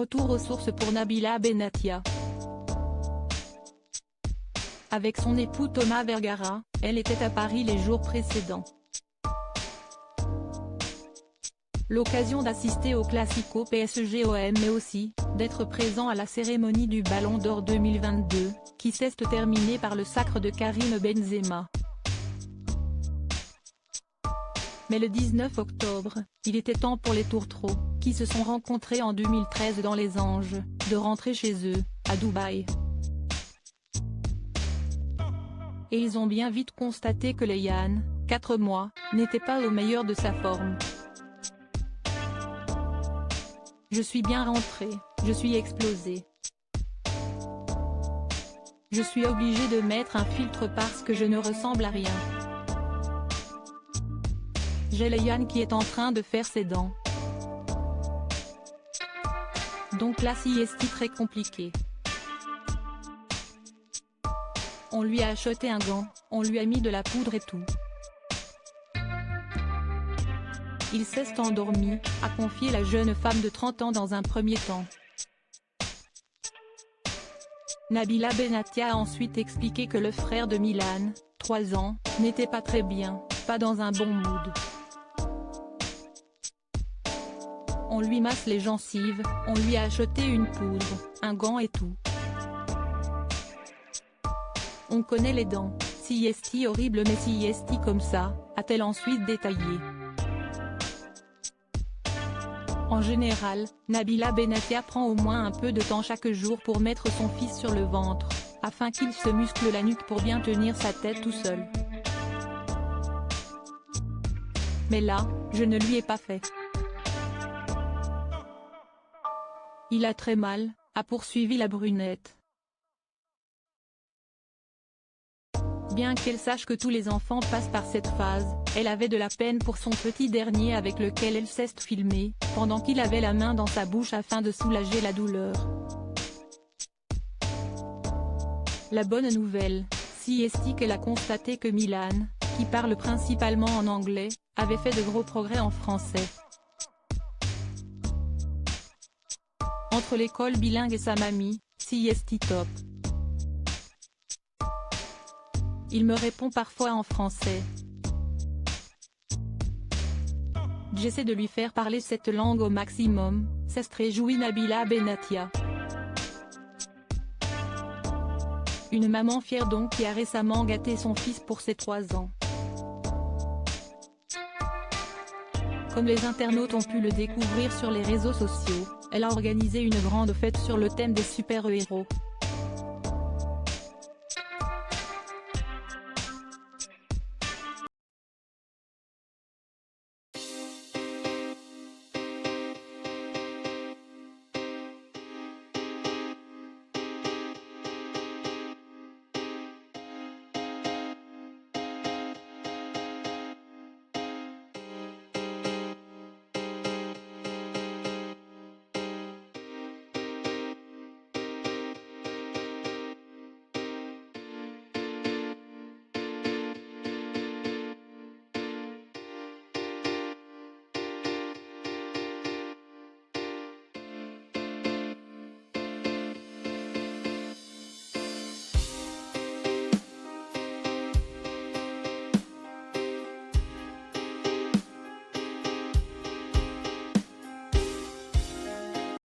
Retour aux sources pour Nabila Benatia. Avec son époux Thomas Vergara, elle était à Paris les jours précédents. L'occasion d'assister au Classico PSG-OM mais aussi, d'être présent à la cérémonie du Ballon d'Or 2022, qui s'est terminée par le sacre de Karim Benzema. Mais le 19 octobre, il était temps pour les tourtereaux, qui se sont rencontrés en 2013 dans les Anges, de rentrer chez eux, à Dubaï. Et ils ont bien vite constaté que Leïane, 4 mois, n'était pas au meilleur de sa forme. Je suis bien rentrée, je suis explosée. Je suis obligée de mettre un filtre parce que je ne ressemble à rien. J'ai Leïane qui est en train de faire ses dents. Donc là c'est très compliqué. On lui a acheté un gant, on lui a mis de la poudre et tout. Il s'est endormi, a confié la jeune femme de 30 ans dans un premier temps. Nabila Benatia a ensuite expliqué que le frère de Milan, 3 ans, n'était pas très bien, pas dans un bon mood. On lui masse les gencives, on lui a acheté une poudre, un gant et tout. On connaît les dents, si est horrible mais si est comme ça, a-t-elle ensuite détaillé. En général, Nabila Benatia prend au moins un peu de temps chaque jour pour mettre son fils sur le ventre, afin qu'il se muscle la nuque pour bien tenir sa tête tout seul. Mais là, je ne lui ai pas fait. Il a très mal, a poursuivi la brunette. Bien qu'elle sache que tous les enfants passent par cette phase, elle avait de la peine pour son petit dernier avec lequel elle s'est filmée, pendant qu'il avait la main dans sa bouche afin de soulager la douleur. La bonne nouvelle, si est qu'elle a constaté que Milan, qui parle principalement en anglais, avait fait de gros progrès en français. Entre l'école bilingue et sa mamie, si est top. Il me répond parfois en français. J'essaie de lui faire parler cette langue au maximum, s'est réjouie Nabila Benatia. Une maman fière donc qui a récemment gâté son fils pour ses 3 ans. Comme les internautes ont pu le découvrir sur les réseaux sociaux, elle a organisé une grande fête sur le thème des super-héros.